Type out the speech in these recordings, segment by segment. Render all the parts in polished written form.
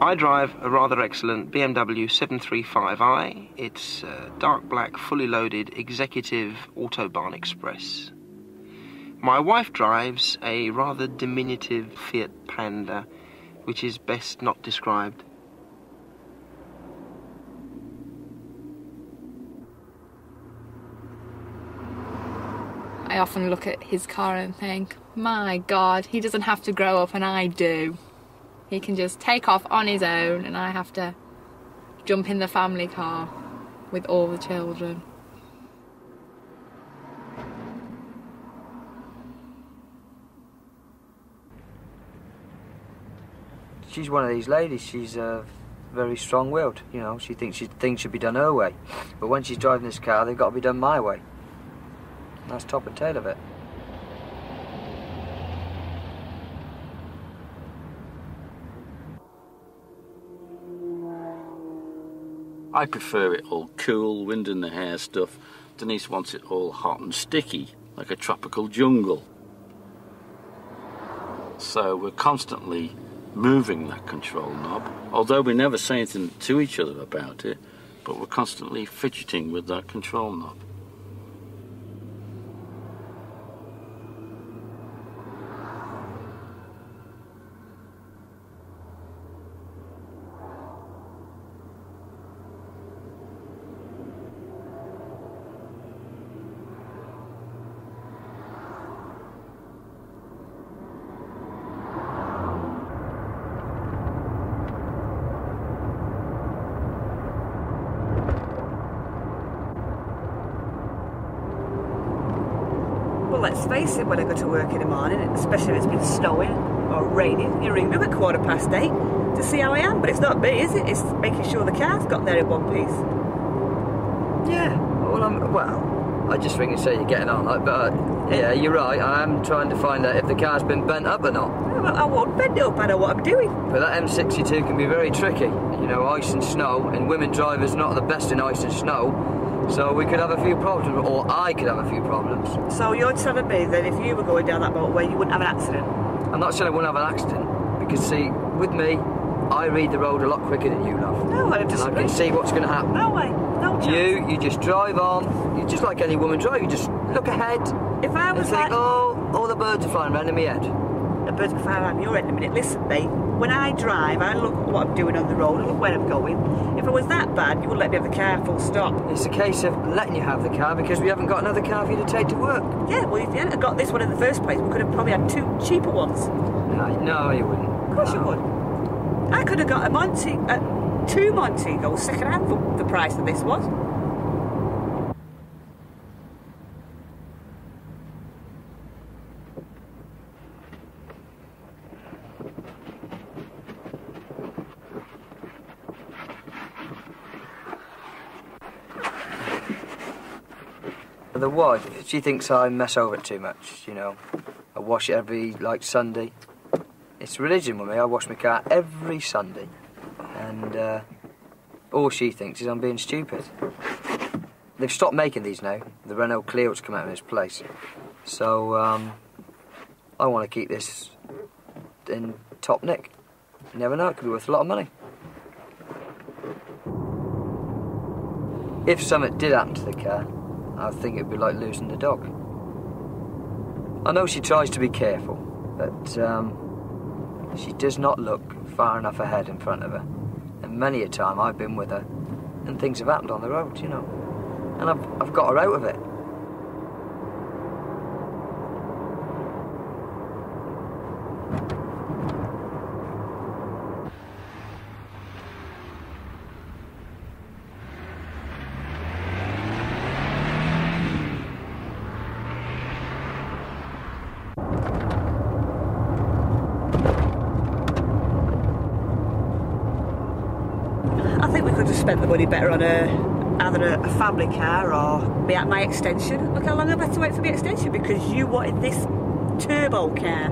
I drive a rather excellent BMW 735i. It's dark black, fully loaded, executive Autobahn Express. My wife drives a rather diminutive Fiat Panda, which is best not described. I often look at his car and think, my God, he doesn't have to grow up and I do. He can just take off on his own and I have to jump in the family car with all the children. She's one of these ladies, she's very strong-willed, you know, she thinks things should be done her way. But when she's driving this car, they've got to be done my way. And that's top and tail of it. I prefer it all cool, wind in the hair stuff. Denise wants it all hot and sticky, like a tropical jungle. So we're constantly moving that control knob, although we never say anything to each other about it, but we're constantly fidgeting with that control knob. Well, let's face it, when I go to work in the morning, especially if it's been snowing or raining, you ring me up at 8:15 to see how I am. But it's not me, is it? It's making sure the car's got there in one piece. Yeah, well, I just ring and say you're getting on, like, but yeah, you're right, I am trying to find out if the car's been bent up or not. Well, I won't bend it up, I know what I'm doing. But that M62 can be very tricky, you know, ice and snow, and women drivers are not the best in ice and snow. So we could have a few problems, or I could have a few problems. So you're telling me that if you were going down that motorway, you wouldn't have an accident? I'm not saying I wouldn't have an accident, because see, with me, I read the road a lot quicker than you love. No, I don't disagree. And I can see what's going to happen. No way, no chance. You just drive on, you just like any woman drive, you just look ahead. If I was and think, like... oh, all the birds are flying around in my head. The birds will fly around your head in a minute. Listen, mate, when I drive, I look at what I'm doing on the road, I look where I'm going. If it was that bad, you wouldn't let me have the car, full stop. It's a case of letting you have the car because we haven't got another car for you to take to work. Yeah, well, if you hadn't got this one in the first place, we could have probably had two cheaper ones. No, you wouldn't. Of course you would. I could have got two Montegos second-hand for the price that this was. The wife, she thinks I mess over it too much, you know. I wash it every, Sunday. It's religion with me, I wash my car every Sunday. And all she thinks is I'm being stupid. They've stopped making these now. The Renault Clio's come out in its place. So, I want to keep this in top nick. You never know, it could be worth a lot of money. If something did happen to the car, I think it'd be like losing the dog. I know she tries to be careful, but she does not look far enough ahead in front of her. And many a time I've been with her, and things have happened on the road, you know. And I've got her out of it. I think we could have spent the money better on either a family car or my extension. Look how long I've had to wait for my extension because you wanted this turbo car.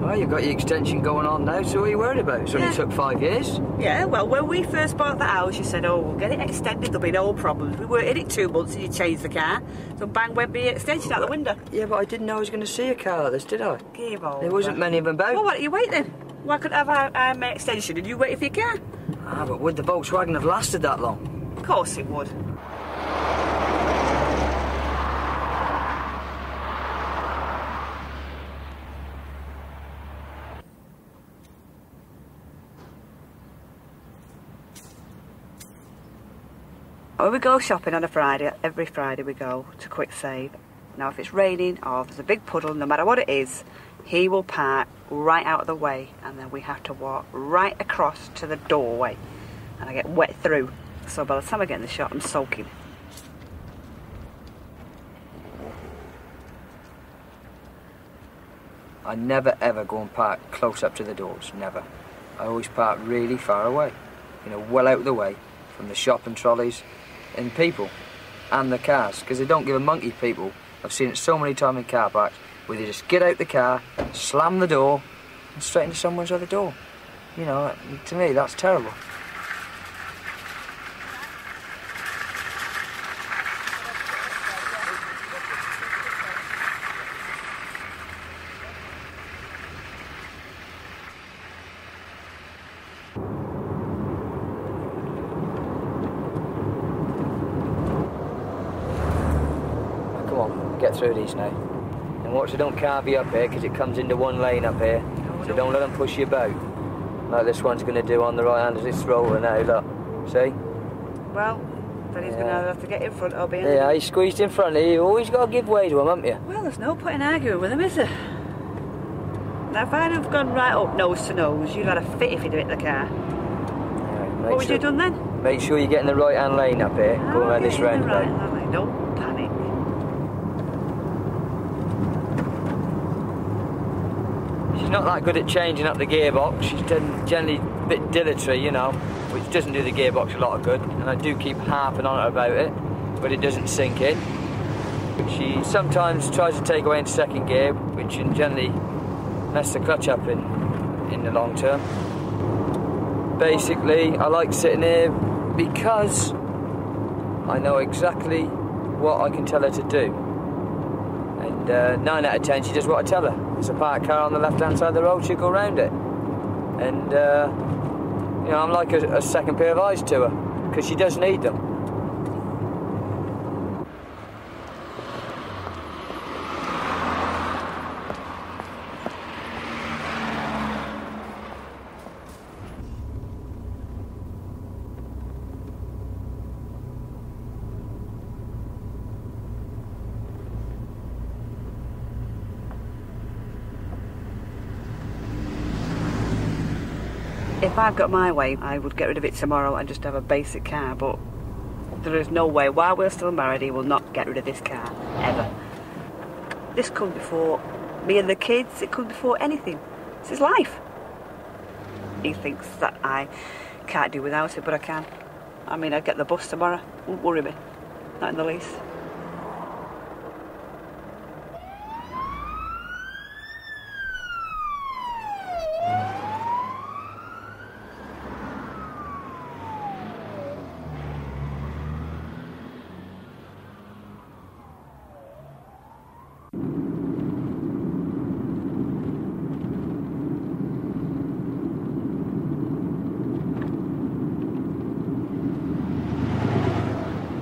Well, you've got your extension going on now, so what are you worried about? It only took 5 years. Yeah, well, when we first bought the house, you said, oh, we'll get it extended, there'll be no problems. We were in it 2 months and you changed the car, so bang went the extension out the window. Yeah, but I didn't know I was going to see a car like this, did I? Game over. There wasn't many of them about. Well, what are you waiting? Why couldn't I have my extension and you waited for your car? Ah, but would the Volkswagen have lasted that long? Of course it would. When we go shopping on a Friday, every Friday we go to Quick Save. Now if it's raining or there's a big puddle, no matter what it is, he will park right out of the way and then we have to walk right across to the doorway and I get wet through. So by the time I get in the shop, I'm soaking. I never ever go and park close up to the doors, never. I always park really far away, you know, well out of the way from the shop and trolleys and people and the cars, because they don't give a monkey, people. I've seen it so many times in car parks where they just get out the car, slam the door and straight into someone's other door. You know, to me that's terrible. Get through these now. And watch they don't carve you up here because it comes into one lane up here. So don't let them push you about. Like this one's going to do on the right hand as it's rolling now, look. See? Well, then he's going to have to get in front of me. Yeah, he's squeezed in front of you. You've always got to give way to him, haven't you? Well, there's no point in arguing with him, is there? Now, if I'd have gone right up nose to nose, you'd have had a fit if you'd hit the car. Yeah, what would you have done then? Make sure you get in the right hand lane up here, going around this roundabout. Right, don't panic. She's not that good at changing up the gearbox. She's generally a bit dilatory, you know, which doesn't do the gearbox a lot of good. And I do keep harping on her about it, but it doesn't sink in. She sometimes tries to take away in second gear, which can generally mess the clutch up in the long term. Basically, I like sitting here because I know exactly what I can tell her to do. And 9 out of 10, she does what I tell her. There's a parked car on the left-hand side of the road, she'll go round it. And, you know, I'm like a second pair of eyes to her, because she does need them. If I've got my way, I would get rid of it tomorrow and just have a basic car, but there is no way, while we're still married, he will not get rid of this car, ever. This comes before me and the kids, it comes before anything. It's his life. He thinks that I can't do without it, but I can. I mean, I'd get the bus tomorrow, won't worry me, not in the least.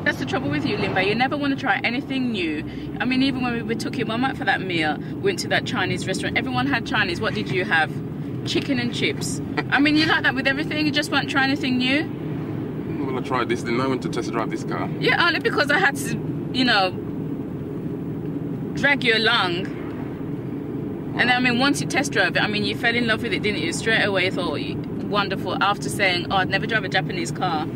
That's the trouble with you, Limba. You never want to try anything new. I mean, even when we took your mum out for that meal, went to that Chinese restaurant, everyone had Chinese. What did you have? Chicken and chips. I mean, you like that with everything? You just won't try anything new? Well, I tried this, didn't I? Went to test drive this car. Yeah, only because I had to, you know, drag you along. And I mean, once you test drove it, I mean, you fell in love with it, didn't you? Straight away, thought, wonderful. After saying, oh, I'd never drive a Japanese car.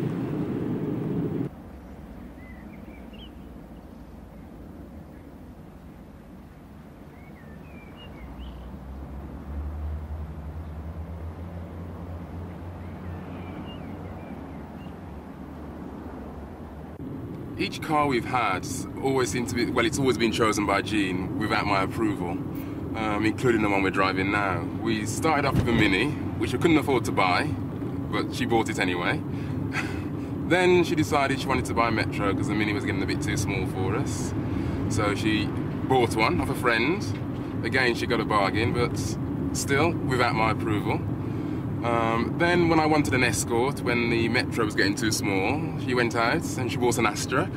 Each car we've had always seems to be, well, it's always been chosen by Jean without my approval, including the one we're driving now. We started off with a Mini, which we couldn't afford to buy, but she bought it anyway. Then she decided she wanted to buy a Metro because the Mini was getting a bit too small for us. So she bought one off a friend. Again, she got a bargain, but still without my approval. Then when I wanted an escort, when the Metro was getting too small, she went out and she bought an Astra.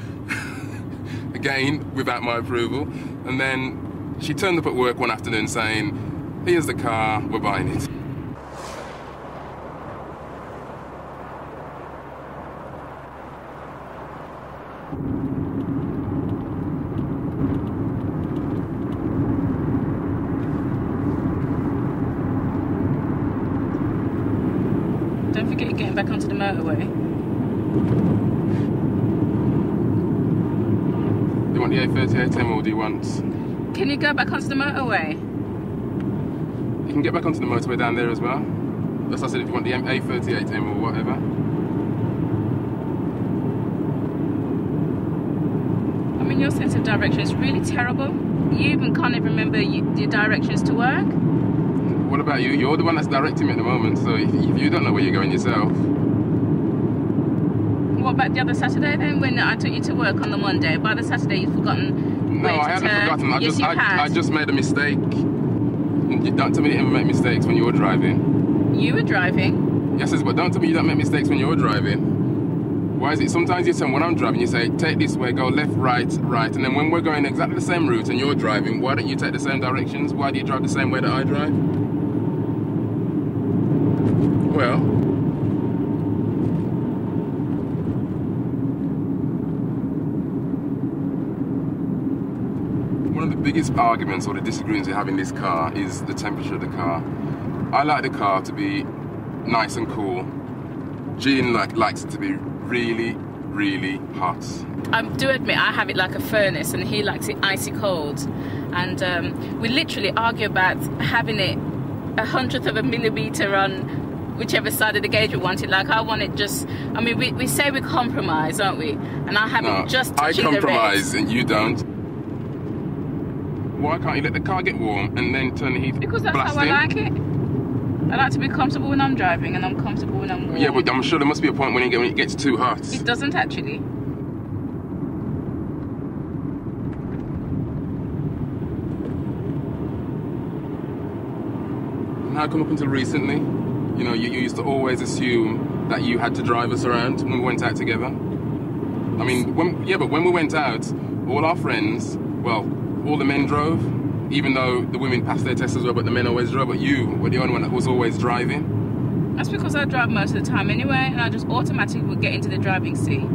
Again, without my approval. And then she turned up at work one afternoon saying, here's the car, we're buying it. Don't forget you're getting back onto the motorway. Do you want the A38M or do you want... Can you go back onto the motorway? You can get back onto the motorway down there as well. That's what I said, if you want the A38M or whatever. I mean, your sense of direction is really terrible. You even can't even remember your directions to work. What about you? You're the one that's directing me at the moment, so if you don't know where you're going yourself. What about the other Saturday then, when I took you to work on the Monday? By the Saturday you've forgotten No, where I to haven't turn. forgotten. Yes, you had. I just made a mistake. Don't tell me you ever make mistakes when you're driving. You were driving. Yes, but don't tell me you don't make mistakes when you're driving. Why is it sometimes you say when I'm driving you say take this way, go left, right, right, and then when we're going exactly the same route and you're driving, why don't you take the same directions? Why do you drive the same way that I drive? Well, one of the biggest arguments or the disagreements we have in this car is the temperature of the car. I like the car to be nice and cool. Jean likes it to be really, really hot. I do admit I have it like a furnace and he likes it icy cold. And we literally argue about having it 1/100 of a millimetre on whichever side of the gauge we want it. Like I want it just, I mean we say we compromise, aren't we? And I have it just touching the red. I compromise and you don't. Why can't you let the car get warm and then turn the heat? Because that's how I like it. I like to be comfortable when I'm driving and I'm comfortable when I'm warm. Yeah, but I'm sure there must be a point when it gets too hot. It doesn't actually. And how come up until recently, you know, you used to always assume that you had to drive us around when we went out together? I mean, but when we went out, all our friends, well, all the men drove, even though the women passed their tests as well, but the men always drove, but you were the only one that was always driving. That's because I drive most of the time anyway, and I just automatically would get into the driving seat.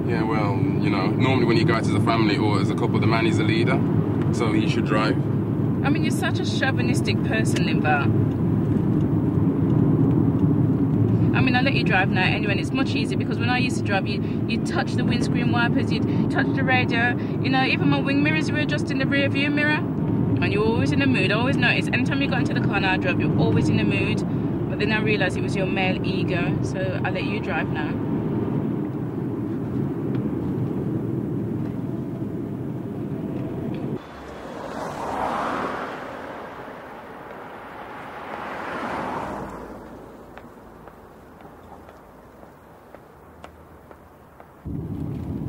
Yeah, well, you know, normally when you go out as a family or as a couple, the man is the leader, so he should drive. I mean, you're such a chauvinistic person, Limba. I mean, I let you drive now anyway, and it's much easier because when I used to drive, you'd touch the windscreen wipers, you'd touch the radio, you know, even my wing mirrors were adjusting the rear view mirror. And you're always in the mood. I always noticed, anytime you got into the car and I drove, you're always in the mood. But then I realised it was your male ego, so I let you drive now.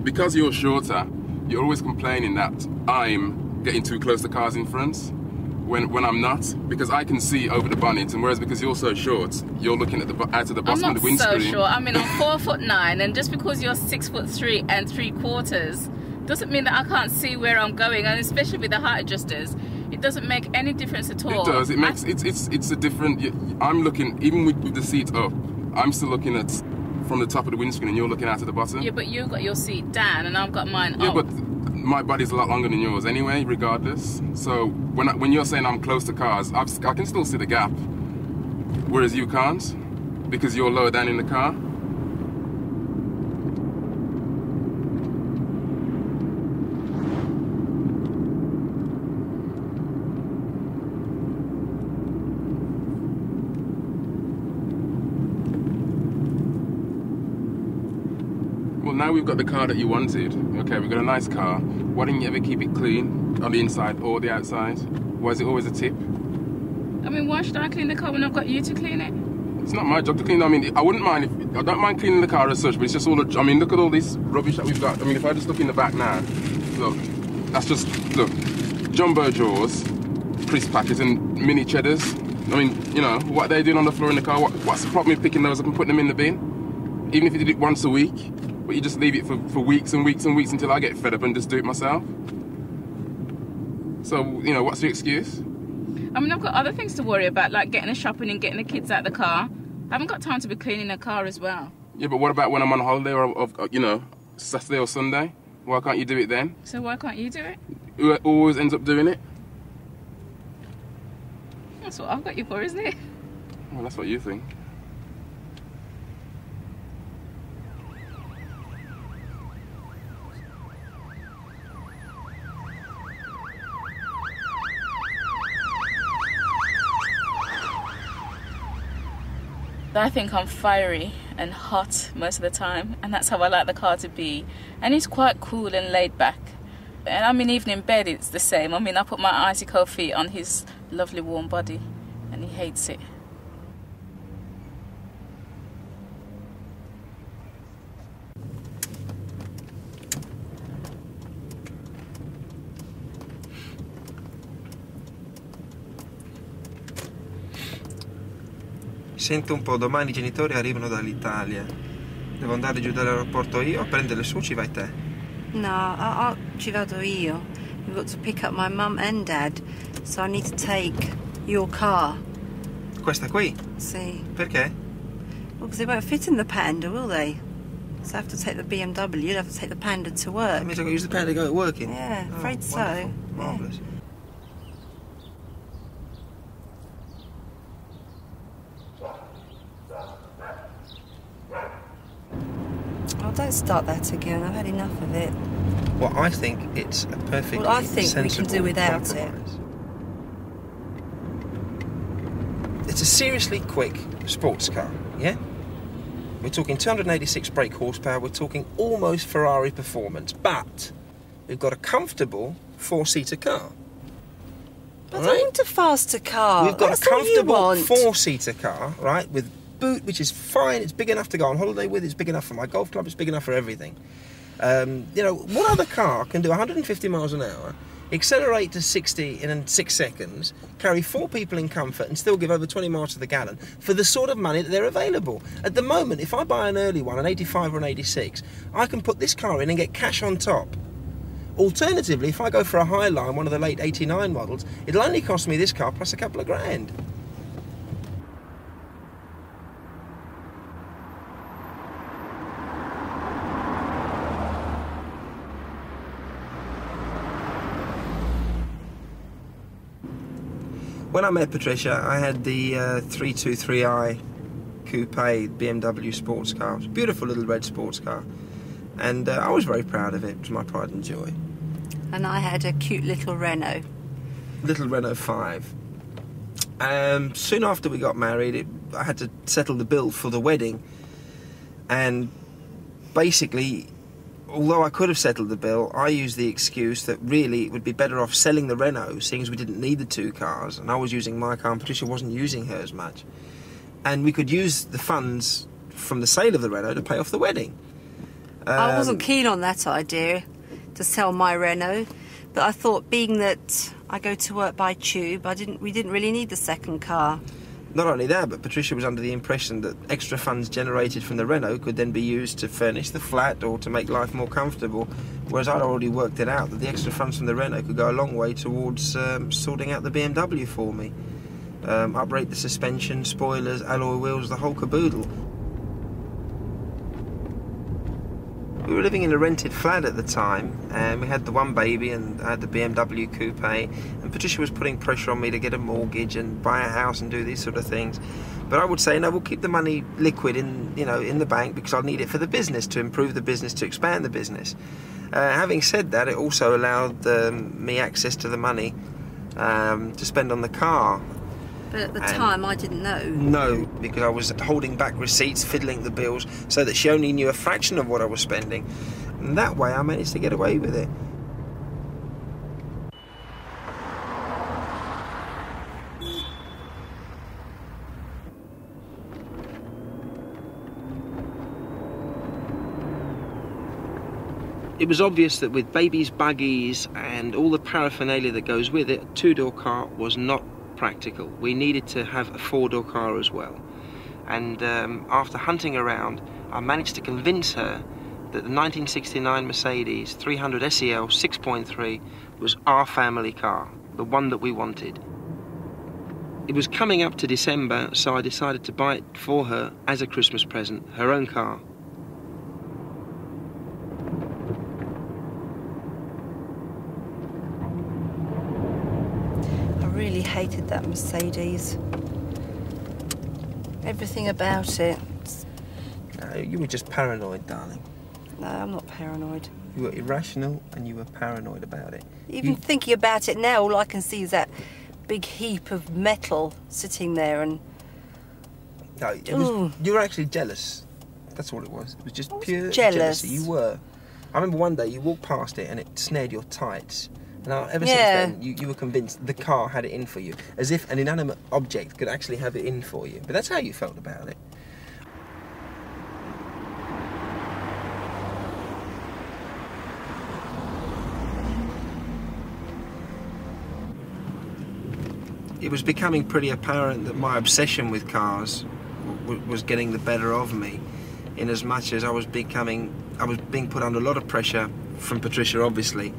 Because you're shorter, you're always complaining that I'm getting too close to cars in front when I'm not, because I can see over the bonnet, and whereas because you're so short, you're looking at out of the bottom of the windscreen. I'm not so short. I mean, I'm 4'9", and just because you're 6'3" and 3/4 doesn't mean that I can't see where I'm going, and especially with the height adjusters, it doesn't make any difference at all. It does. It makes it's a different. I'm looking even with the seat up. I'm still looking at from the top of the windscreen, and you're looking out of the bottom. Yeah, but you've got your seat down, and I've got mine up. Yeah, but my body's a lot longer than yours anyway, regardless. So when you're saying I'm close to cars, I can still see the gap, whereas you can't, because you're lower down in the car. Well, now we've got the car that you wanted. Okay, we've got a nice car. Why didn't you ever keep it clean on the inside or the outside? Why is it always a tip? I mean, why should I clean the car when I've got you to clean it? It's not my job to clean. I mean, I wouldn't mind I don't mind cleaning the car as such, but it's just all the, I mean, look at all this rubbish that we've got. I mean, if I just look in the back now, look, that's just, look, jumbo jaws, crisp packets and mini cheddars. I mean, you know, what they're doing on the floor in the car, what's the problem with picking those up and putting them in the bin? Even if you did it once a week, but you just leave it for weeks and weeks and weeks until I get fed up and just do it myself. So, you know, what's the excuse? I mean, I've got other things to worry about, like getting the shopping and getting the kids out the car. I haven't got time to be cleaning a car as well. Yeah, but what about when I'm on holiday or you know, Saturday or Sunday? Why can't you do it then? So why can't you do it? Who always ends up doing it? That's what I've got you for, isn't it? Well, that's what you think. I think I'm fiery and hot most of the time, and that's how I like the car to be. And it's quite cool and laid back. And I mean, even in bed it's the same. I mean, I put my icy cold feet on his lovely warm body and he hates it. Sento un po', domani i genitori arrivano dall'Italia. Devo andare giù dall'aeroporto io a prendere su, ci vai te? No, ci vado io. We've got to pick up my mum and dad, so I need to take your car. Questa qui? See? Perché? Well, because they won't fit in the Panda, will they? So I have to take the BMW, you'll have to take the Panda to work. That means I've got to use the Panda to go to work in? Yeah, afraid so. Wonderful. Yeah. Marvellous. Oh, don't start that again. I've had enough of it. Well, I think it's a perfectly Well, I think we can do without compromise. It's a seriously quick sports car, yeah? We're talking 286 brake horsepower, we're talking almost Ferrari performance, but we've got a comfortable four-seater car. But I don't want a faster car. We've got That's a comfortable all you want. four-seater car, right, with boot, which is fine, it's big enough to go on holiday with, it's big enough for my golf club, it's big enough for everything. You know, what other car can do 150 miles an hour, accelerate to 60 in 6 seconds, carry 4 people in comfort and still give over 20 miles to the gallon for the sort of money that they're available? At the moment, if I buy an early one, an 85 or an 86, I can put this car in and get cash on top. Alternatively, if I go for a high line, one of the late 89 models, it'll only cost me this car plus a couple of grand. When I met Patricia, I had the 323i coupe BMW sports car. It was a beautiful little red sports car. And I was very proud of it. It was my pride and joy. And I had a cute little Renault. Little Renault 5. Soon after we got married, I had to settle the bill for the wedding. And basically, although I could have settled the bill, I used the excuse that really it would be better off selling the Renault, seeing as we didn't need the 2 cars, and I was using my car and Patricia wasn't using hers much. And we could use the funds from the sale of the Renault to pay off the wedding. I wasn't keen on that idea, to sell my Renault, but I thought, being that I go to work by tube, we didn't really need the second car. Not only that, but Patricia was under the impression that extra funds generated from the Renault could then be used to furnish the flat or to make life more comfortable, whereas I'd already worked it out that the extra funds from the Renault could go a long way towards sorting out the BMW for me. Uprate the suspension, spoilers, alloy wheels, the whole caboodle. We were living in a rented flat at the time, and we had the one baby, and I had the BMW coupe, and Patricia was putting pressure on me to get a mortgage and buy a house and do these sort of things. But I would say, no, we'll keep the money liquid in the bank, because I'll need it for the business, to improve the business, to expand the business. Having said that, it also allowed me access to the money to spend on the car. But at the time, I didn't know. No, because I was holding back receipts, fiddling the bills, so that she only knew a fraction of what I was spending. And that way I managed to get away with it. It was obvious that with babies, buggies, and all the paraphernalia that goes with it, a 2-door car was not practical. We needed to have a four-door car as well. And after hunting around, I managed to convince her that the 1969 Mercedes 300 SEL 6.3 was our family car, the one that we wanted. It was coming up to December, so I decided to buy it for her as a Christmas present, her own car. I really hated that Mercedes. Everything about it. You were just paranoid, darling. No, I'm not paranoid. You were irrational and you were paranoid about it. Even thinking about it now, all I can see is that big heap of metal sitting there and... No, you were actually jealous. That's all it was. It was just pure jealous. jealousy. You were. I remember one day you walked past it and it snared your tights. And ever since then, you were convinced the car had it in for you, as if an inanimate object could actually have it in for you. But that's how you felt about it. It was becoming pretty apparent that my obsession with cars was getting the better of me, in as much as I was being put under a lot of pressure from Patricia, obviously,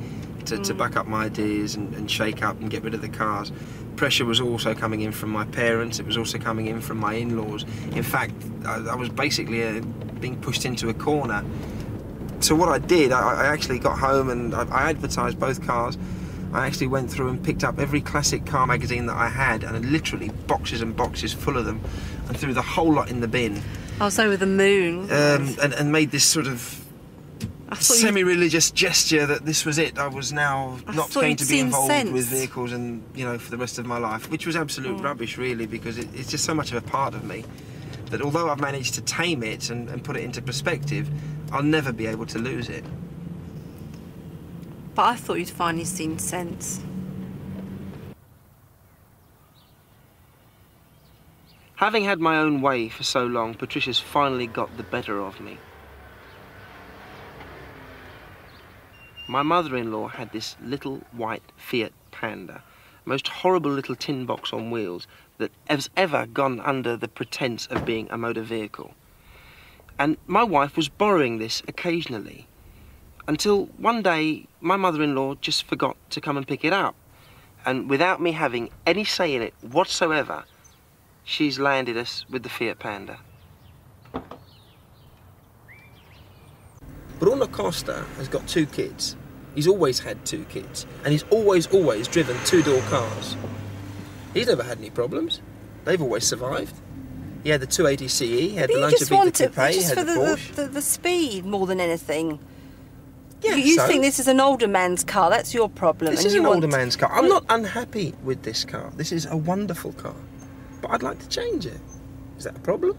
to back up my ideas and shake up and get rid of the cars. Pressure was also coming in from my parents. It was also coming in from my in-laws. In fact, I was basically being pushed into a corner. So what I did, I actually got home and I advertised both cars. I actually went through and picked up every classic car magazine that I had, and literally boxes and boxes full of them, and threw the whole lot in the bin. I was over the moon. And made this sort of semi-religious gesture that this was it. I was now not going to be involved with vehicles and, you know, for the rest of my life, which was absolute rubbish, really, because it's just so much of a part of me that although I've managed to tame it and put it into perspective, I'll never be able to lose it. But I thought you'd finally seen sense. Having had my own way for so long, Patricia's finally got the better of me. My mother-in-law had this little white Fiat Panda, most horrible little tin box on wheels that has ever gone under the pretense of being a motor vehicle. And my wife was borrowing this occasionally, until one day my mother-in-law just forgot to come and pick it up. And without me having any say in it whatsoever, she's landed us with the Fiat Panda. Bruno Costa has got 2 kids. He's always had 2 kids. And he's always driven 2-door cars. He's never had any problems. They've always survived. He had the 280 CE, he had the Lancia Vita Coupe, he had the Porsche. The speed more than anything. Yeah, you think this is an older man's car, that's your problem. This is an older man's car. I'm not unhappy with this car. This is a wonderful car. But I'd like to change it. Is that a problem?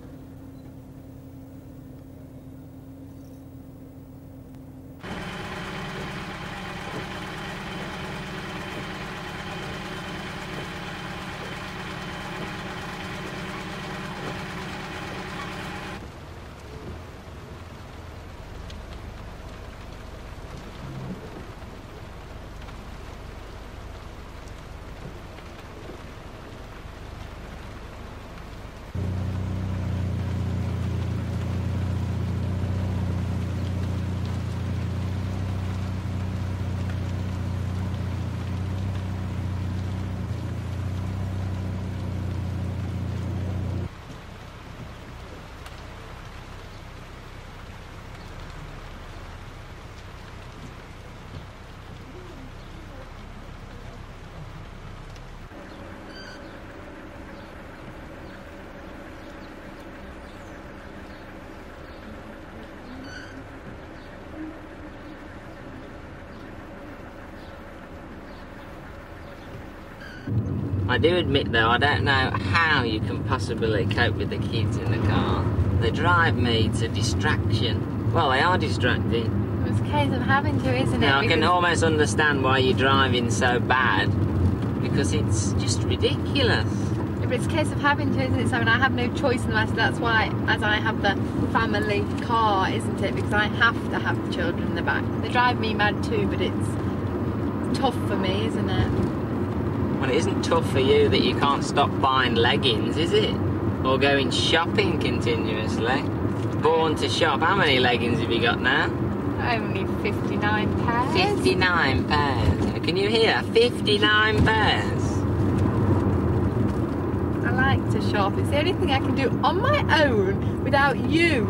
I do admit though, I don't know how you can possibly cope with the kids in the car. They drive me to distraction. Well, they are distracting. It's a case of having to, isn't it? Now, I can almost understand why you're driving so bad, because it's just ridiculous. But it's a case of having to, isn't it? So I have no choice in the matter. That's why, as I have the family car, isn't it? Because I have to have the children in the back. They drive me mad too, but it's tough for me, isn't it? Well, it isn't tough for you that you can't stop buying leggings, is it? Or going shopping continuously. Born to shop. How many leggings have you got now? Only 59 pairs. 59 pairs. Can you hear? 59 pairs. I like to shop. It's the only thing I can do on my own without you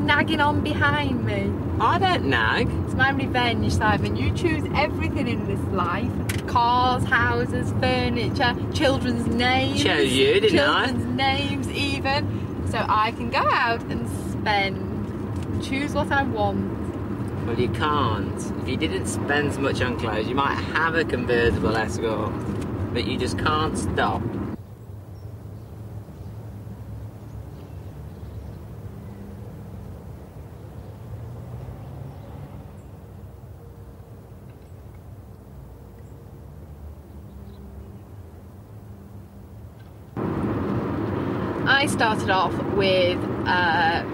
nagging on behind me. I don't nag. It's my revenge, Simon. You choose everything in this life. Cars, houses, furniture, children's names. Chose you, didn't I? Children's names even. So I can go out and spend. Choose what I want. Well, you can't. If you didn't spend so much on clothes, you might have a convertible Escort. But you just can't stop. I started off with a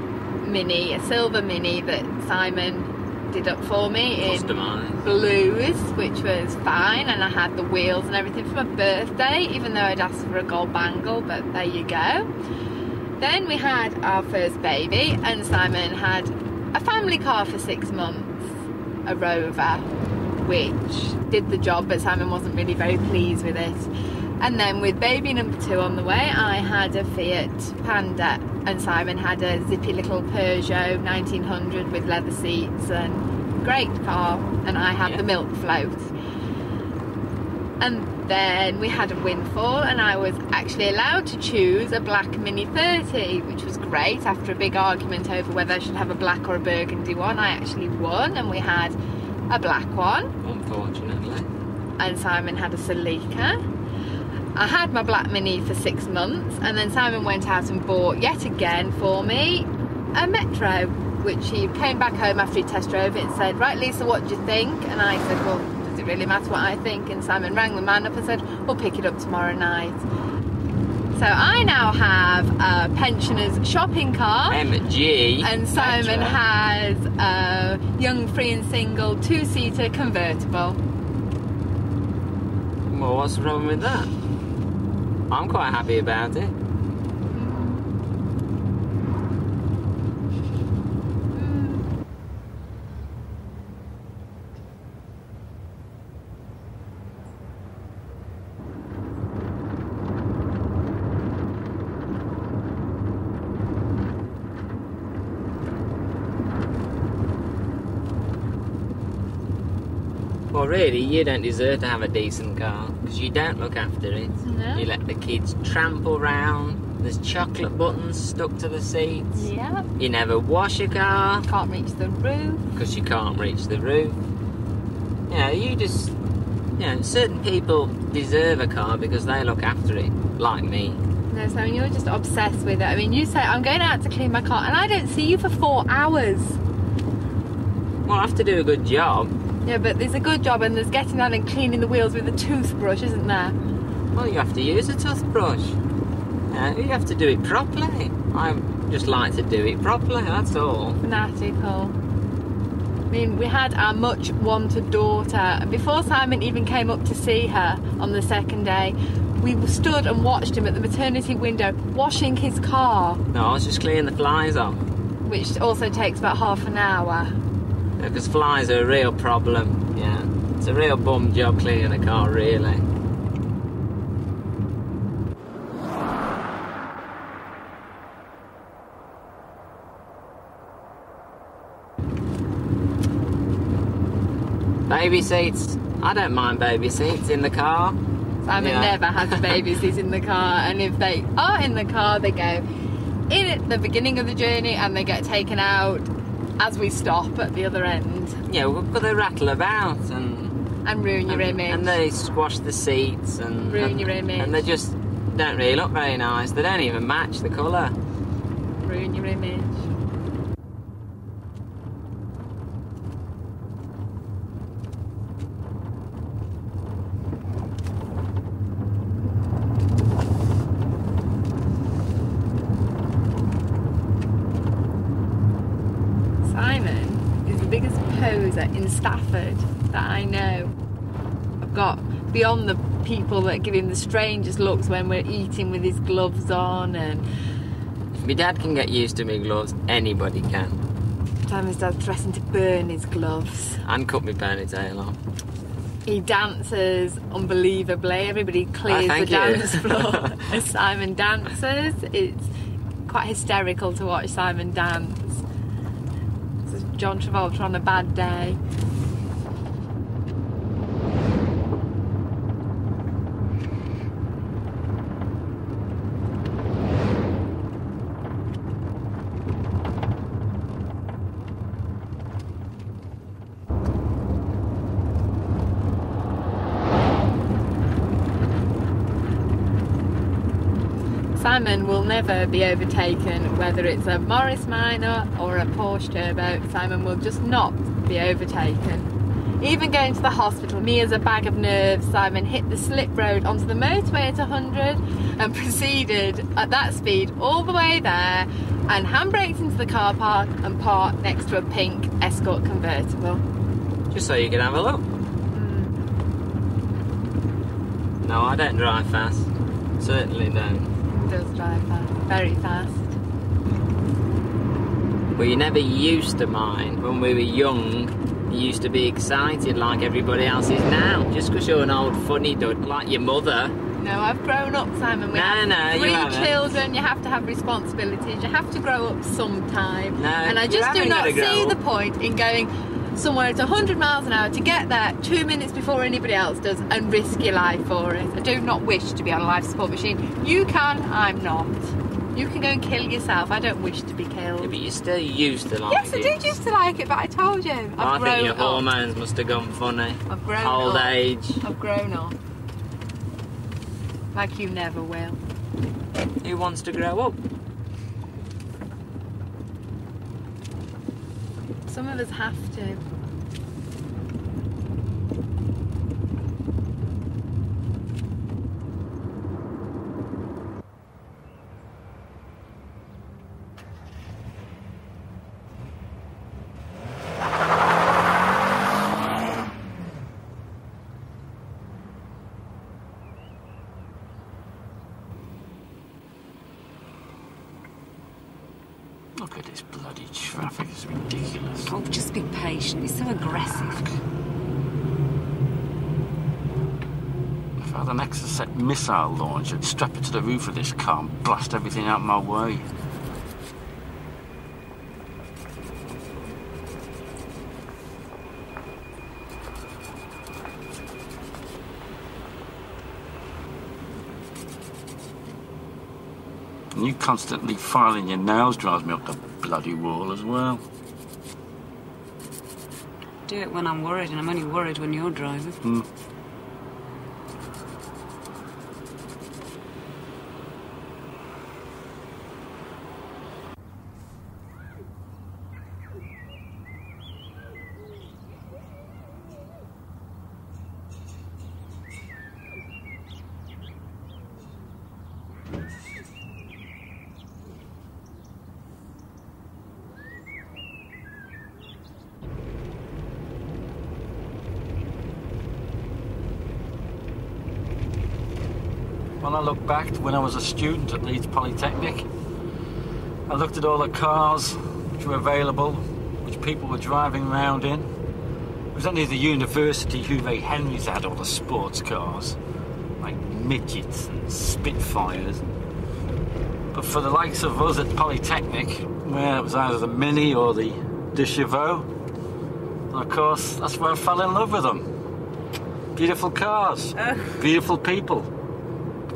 Mini, a silver Mini that Simon did up for me in blues, which was fine, and I had the wheels and everything for my birthday, even though I'd asked for a gold bangle, but there you go. Then we had our first baby, and Simon had a family car for 6 months, a Rover, which did the job, but Simon wasn't really very pleased with it. And then with baby number 2 on the way, I had a Fiat Panda, and Simon had a zippy little Peugeot 1900 with leather seats, and great car, and I had the milk float. And then we had a windfall, and I was actually allowed to choose a black Mini 30, which was great. After a big argument over whether I should have a black or a burgundy one, I actually won, and we had a black one. Unfortunately. And Simon had a Celica. I had my black Mini for 6 months, and then Simon went out and bought yet again for me a Metro, which he came back home after he test drove it and said, "Right, Lisa, what do you think?" And I said, "Well, does it really matter what I think?" And Simon rang the man up and said, "We'll pick it up tomorrow night." So I now have a pensioner's shopping cart, MG, and Simon Metro. has a young, free and single 2-seater convertible. Well, what's wrong with that? I'm quite happy about it. Well, really, you don't deserve to have a decent car, because you don't look after it. No. You let the kids trample round, there's chocolate buttons stuck to the seats. Yeah. You never wash a car. Can't reach the roof. Because you can't reach the roof. You know, certain people deserve a car because they look after it, like me. No, Simon, you're just obsessed with it. I mean, you say, "I'm going out to clean my car," and I don't see you for 4 hours. Well, I have to do a good job. Yeah, but there's a good job, and there's getting out and cleaning the wheels with a toothbrush, isn't there? Well, you have to use a toothbrush. You have to do it properly. I just like to do it properly, that's all. Fanatical. I mean, we had our much wanted daughter, and before Simon even came up to see her on the second day, we stood and watched him at the maternity window washing his car. No, I was just cleaning the flies off. Which also takes about half an hour. Because flies are a real problem, yeah. It's a real bum job cleaning a car, really. Baby seats. I don't mind baby seats in the car. Simon never has baby seats in the car, and if they are in the car, they go in at the beginning of the journey and they get taken out as we stop at the other end. Yeah, but they rattle about and ruin your image. And they squash the seats and ruin your image. And they just don't really look very nice. They don't even match the colour. Ruin your image. Simon is the biggest poser in Stafford that I know. I've got beyond the people that give him the strangest looks when we're eating with his gloves on. And If my dad can get used to me gloves, anybody can. Simon's dad threatened to burn his gloves. And cut my ponytail off. He dances unbelievably. Everybody clears the thank you. dance floor as Simon dances. It's quite hysterical to watch Simon dance. It's John Travolta on a bad day. Simon will never be overtaken, whether it's a Morris Minor or a Porsche Turbo. Simon will just not be overtaken. Even going to the hospital, me as a bag of nerves, Simon hit the slip road onto the motorway at 100 and proceeded at that speed all the way there and handbraked into the car park and parked next to a pink Escort convertible. Just so you can have a look. No, I don't drive fast. Certainly don't. He does drive fast, very fast. Well, you never used to mind. When we were young, you used to be excited like everybody else is now. Just because you're an old funny dud like your mother. No, I've grown up, Simon. We have you 3 haven't. children. You have to have responsibilities. You have to grow up sometime. No, and I you just do haven't not gotta grow see up. the point in going somewhere at 100 miles an hour to get there 2 minutes before anybody else does and risk your life for it. I do not wish to be on a life support machine. You can, I'm not. You can go and kill yourself. I don't wish to be killed. Yeah, but you're still used to like Yes, I did used to like it, but I told you. I I've think your grown up. hormones must have gone funny. I've grown Old up. age. I've grown up. Like you never will. Who wants to grow up? Some of us have to. Look at this bloody traffic, it's ridiculous. Oh, just be patient. It's so aggressive. If I had an Exocet missile launch, I'd strap it to the roof of this car and blast everything out my way. And you constantly filing your nails drives me up the bloody wall as well. Do it when I'm worried, and I'm only worried when you're driving. When I look back to when I was a student at Leeds Polytechnic, I looked at all the cars which were available, which people were driving around in. It was only the university Huve Henrys that had all the sports cars, like midgets and Spitfires. But for the likes of us at Polytechnic, where it was either the Mini or the De Chauveau, and of course, that's where I fell in love with them. Beautiful cars, beautiful people.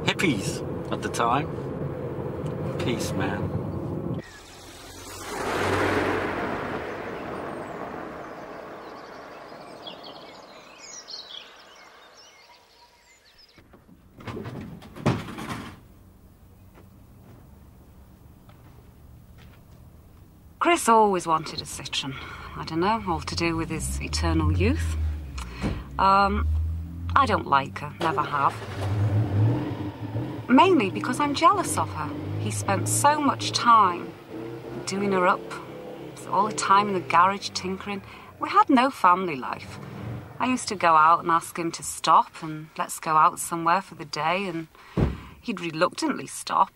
Hippies at the time. Peace, man. Chris always wanted a Citroen. I don't know, all to do with his eternal youth. I don't like her, never have. Mainly because I'm jealous of her. He spent so much time doing her up, all the time in the garage tinkering. We had no family life. I used to go out and ask him to stop and let's go out somewhere for the day, and he'd reluctantly stop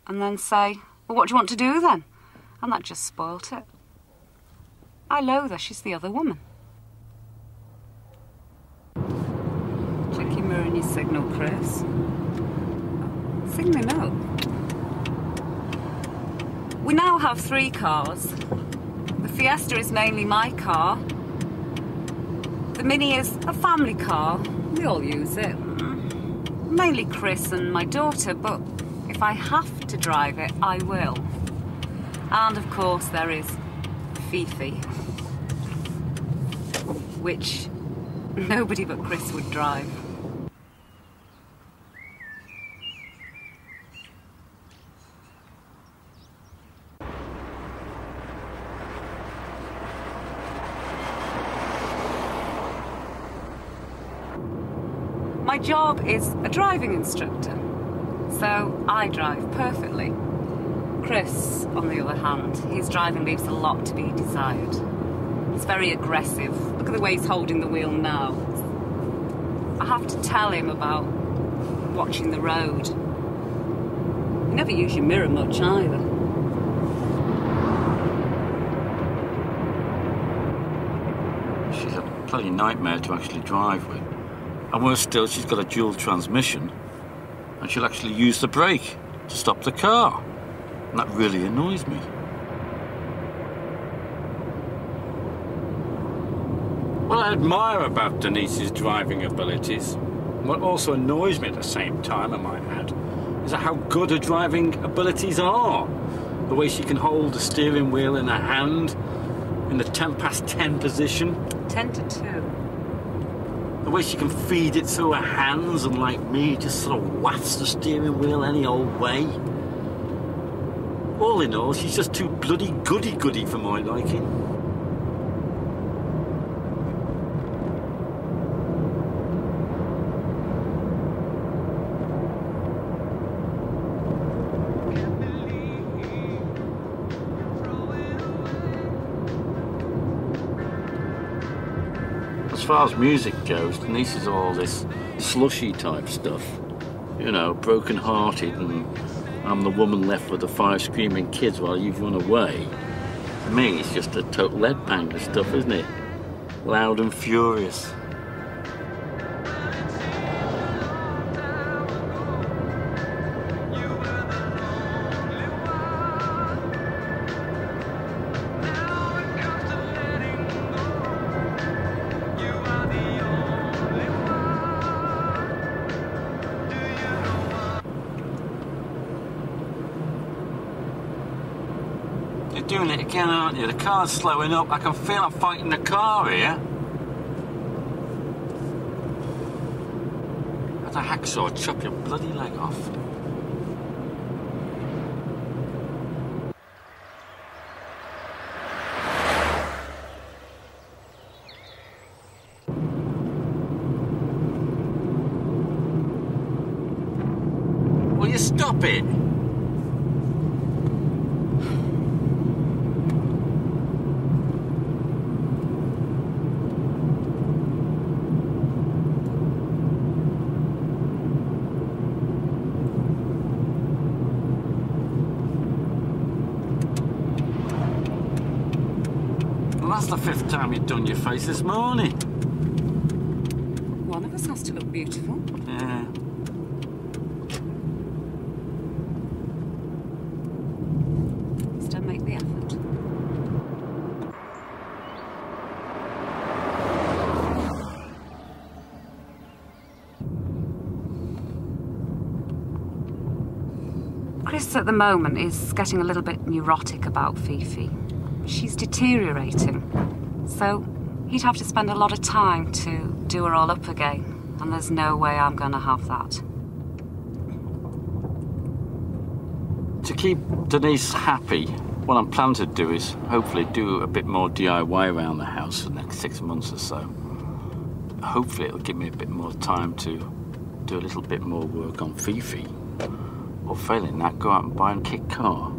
and then say, well, what do you want to do then? And that just spoilt it. I loathe her, she's the other woman. Check your mirror and your signal, Chris. Signalling up. We now have 3 cars. The Fiesta is mainly my car. The Mini is a family car. We all use it. Mainly Chris and my daughter, but if I have to drive it, I will. And of course there is Fifi, which nobody but Chris would drive. My job is a driving instructor, so I drive perfectly. Chris, on the other hand, his driving leaves a lot to be desired. He's very aggressive. Look at the way he's holding the wheel now. I have to tell him about watching the road. You never use your mirror much either. She's a bloody nightmare to actually drive with. And worse still, she's got a dual transmission, and she'll actually use the brake to stop the car. And that really annoys me. What I admire about Denise's driving abilities, and what also annoys me at the same time, I might add, is how good her driving abilities are. The way she can hold the steering wheel in her hand in the 10 past 10 position. 10 to 2. The way she can feed it through her hands and, like me, just sort of wafts the steering wheel any old way. All in all, she's just too bloody goody-goody for my liking. As far as music goes, Denise is all this slushy type stuff. You know, broken-hearted, and I'm the woman left with the 5 screaming kids while you've run away. For me, it's just a total headbanger stuff, isn't it? Loud and furious. You're doing it again, aren't you? The car's slowing up. I can feel I'm fighting the car here. Let a hacksaw chop your bloody leg off. Will you stop it? Well, that's the 5th time you've done your face this morning. One of us has to look beautiful. Yeah. Just don't make the effort. Chris at the moment is getting a little bit neurotic about Fifi. She's deteriorating, so he'd have to spend a lot of time to do her all up again, and there's no way I'm going to have that. To keep Denise happy, what I'm planning to do is hopefully do a bit more DIY around the house for the next 6 months or so. Hopefully it'll give me a bit more time to do a little bit more work on Fifi, or failing that, go out and buy a kit car.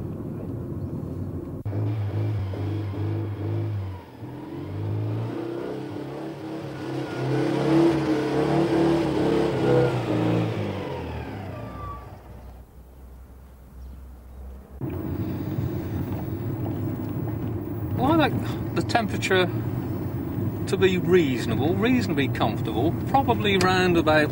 the temperature to be reasonably comfortable, probably round about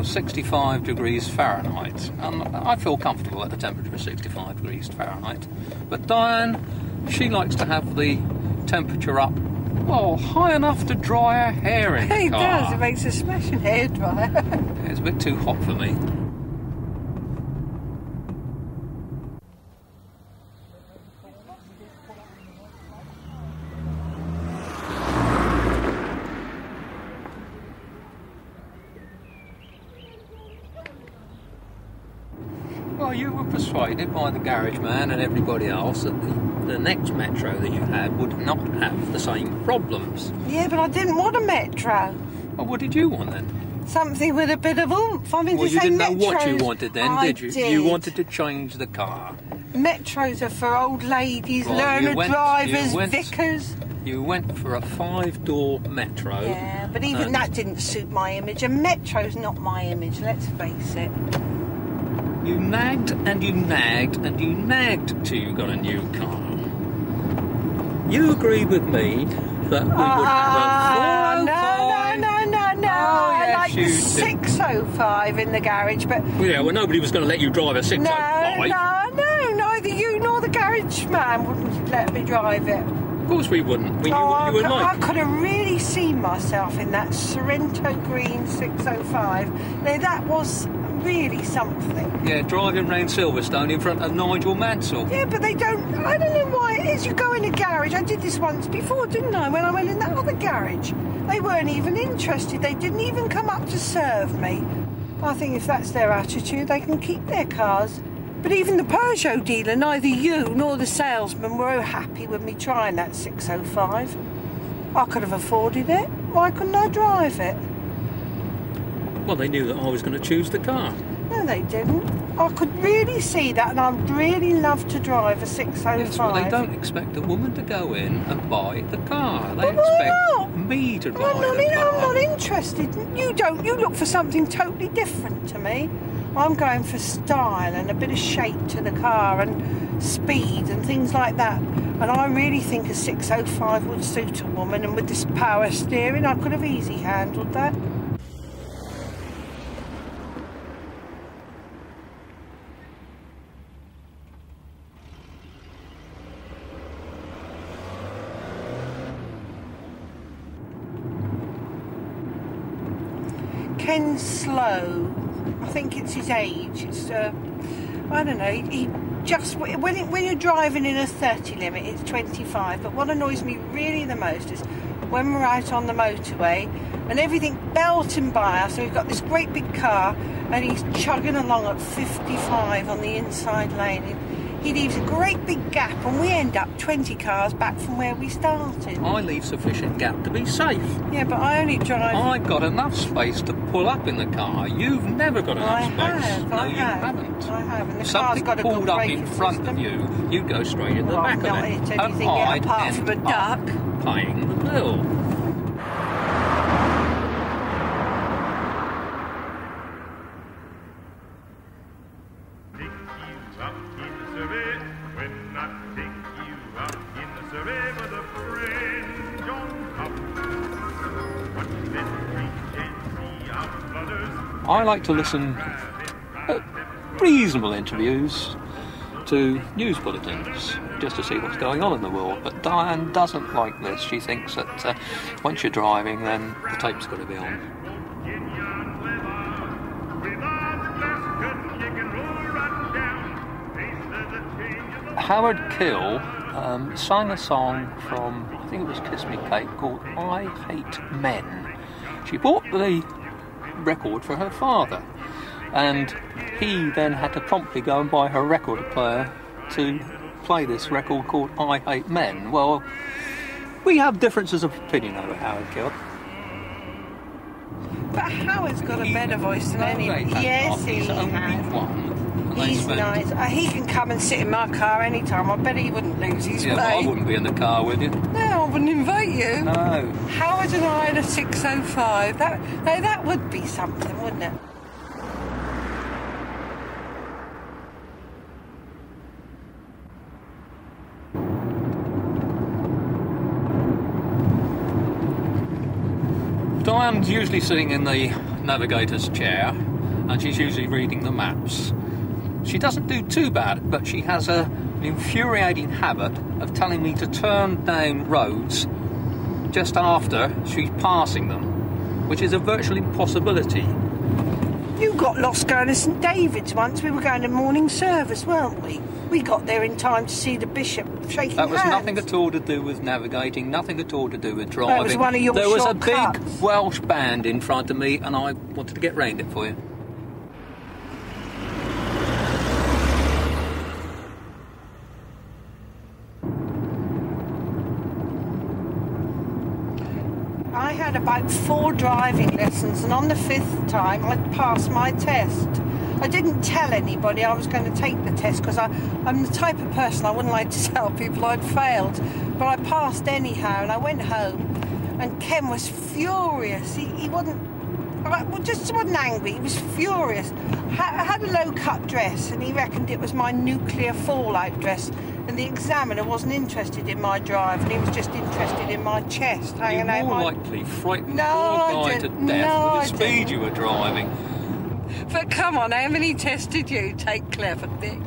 65 degrees Fahrenheit. And I feel comfortable at the temperature of 65 degrees Fahrenheit. But Diane, she likes to have the temperature up, well, high enough to dry her hair in the It car. does, it makes a smashing hairdryer. It's a bit too hot for me. Well, you were persuaded by the garage man and everybody else that the next Metro that you had would not have the same problems. Yeah, but I didn't want a Metro. Well, what did you want then? Something with a bit of oomph. I mean, Well, to you say didn't know Metros, what you wanted then, I did you? did. You wanted to change the car. Metros are for old ladies, Right, learner drivers, you went- vicars. You went for a 5-door Metro. Yeah, but even and that didn't suit my image. A Metro's not my image, let's face it. You nagged and you nagged and you nagged till you got a new car. You agreed with me that we would have a 405. No. I yes, like you the did. 605 in the garage, but Yeah, well, nobody was going to let you drive a 605. no, neither you nor the garage man wouldn't let me drive it. Of course we wouldn't. We knew what you were I like. could have really seen myself in that Sorrento Green 605. Now that was really something. Yeah, driving round Silverstone in front of Nigel Mansell. Yeah, but they don't. I don't know why it is. You go in a garage. I did this once before, didn't I? When I went in that other garage, they weren't even interested. They didn't even come up to serve me. I think if that's their attitude, they can keep their cars. But even the Peugeot dealer, neither you nor the salesman were happy with me trying that 605. I could have afforded it. Why couldn't I drive it? Well, they knew that I was going to choose the car. No, they didn't. I could really see that, and I'd really love to drive a 605. Yes, well, they don't expect a woman to go in and buy the car. They But why expect not? me to buy I'm the car. not interested. You don't. You look for something totally different to me. I'm going for style and a bit of shape to the car and speed and things like that. And I really think a 605 would suit a woman, and with this power steering, I could have easily handled that. Ken's slow. I think it's his age. It's I don't know. He just when you're driving in a 30 limit, it's 25. But what annoys me really the most is when we're out on the motorway and everything belting by us. So we've got this great big car, and he's chugging along at 55 on the inside lane. He leaves a great big gap, and we end up 20 cars back from where we started. I leave sufficient gap to be safe. Yeah, but I only drive. I've got enough space to pull up in the car. You've never got enough space. No, you haven't. I have. And the If car's something got a pulled good up braking in front system. of you, you go straight in the Well, back I've of not it. hit And anything yet, I'd apart from end a up duck. paying the bill. I like to listen at reasonable interviews to news bulletins just to see what's going on in the world, but Diane doesn't like this. She thinks that once you're driving, then the tape's got to be on. Howard Kill sang a song from, I think it was Kiss Me Kate, called I Hate Men. She bought the record for her father, and he then had to promptly go and buy her a record player to play this record called I Hate Men. Well, we have differences of opinion over Howard Kill. But Howard's got a better voice than any. No, they Yes, have not. he He's only has. one. And they He's spend- nice. He can come and sit in my car anytime. I bet he wouldn't lose his Yeah, well, I way. wouldn't be in the car with you. No, I wouldn't invite you. No. Howard and I in a 605. That would be something, wouldn't it? Diane's usually sitting in the navigator's chair, and she's usually reading the maps. She doesn't do too bad, but she has an infuriating habit of telling me to turn down roads just after she's passing them, which is a virtual impossibility. You got lost going to St David's once. We were going to morning service, weren't we? We got there in time to see the bishop shaking hands. That was nothing at all to do with navigating, nothing at all to do with driving. That was one of your There was a shortcuts. big Welsh band in front of me, and I wanted to get round it for you. I had about 4 driving lessons, and on the 5th time I passed my test. I didn't tell anybody I was going to take the test because I'm the type of person I wouldn't like to tell people I'd failed. But I passed anyhow, and I went home, and Ken was furious. He wasn't angry, he was furious. I had a low-cut dress, and he reckoned it was my nuclear fallout dress, and the examiner wasn't interested in my drive, and he was just interested in my chest hanging out. You're more likely frightened the poor guy to death with the speed you were driving. But come on, how many tests did you take, Clever Dick?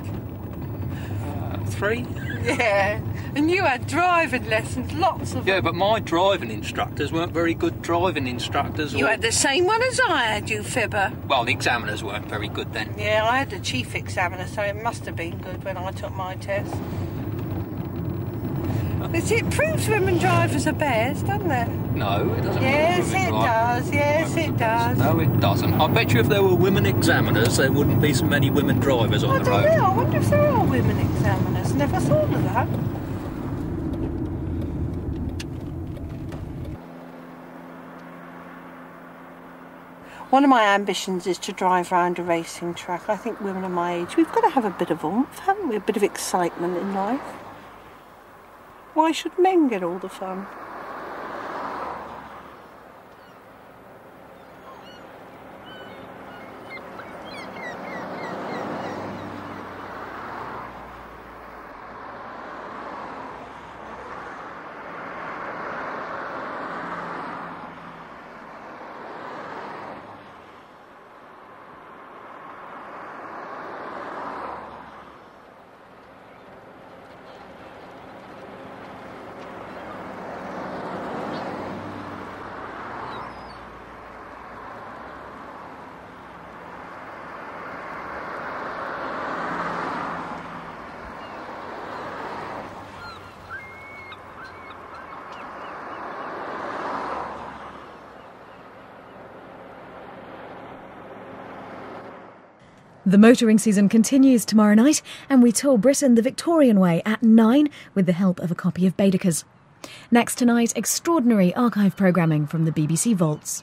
3. Yeah, and you had driving lessons, lots of them. Yeah, but my driving instructors weren't very good driving instructors. You had the same one as I had, you fibber. Well, the examiners weren't very good then. Yeah, I had the chief examiner, so it must have been good when I took my test. It proves women drivers are bears, doesn't it? No, it doesn't. Yes, it does. Yes, it does. No, it doesn't. I bet you if there were women examiners, there wouldn't be so many women drivers on the road. I don't know. I wonder if there are women examiners. Never thought of that. One of my ambitions is to drive around a racing track. I think women of my age, we've got to have a bit of oomph, haven't we? A bit of excitement in life. Why should men get all the fun? The motoring season continues tomorrow night, and we tour Britain the Victorian way at 9 with the help of a copy of Baedeker's. Next tonight, extraordinary archive programming from the BBC Vaults.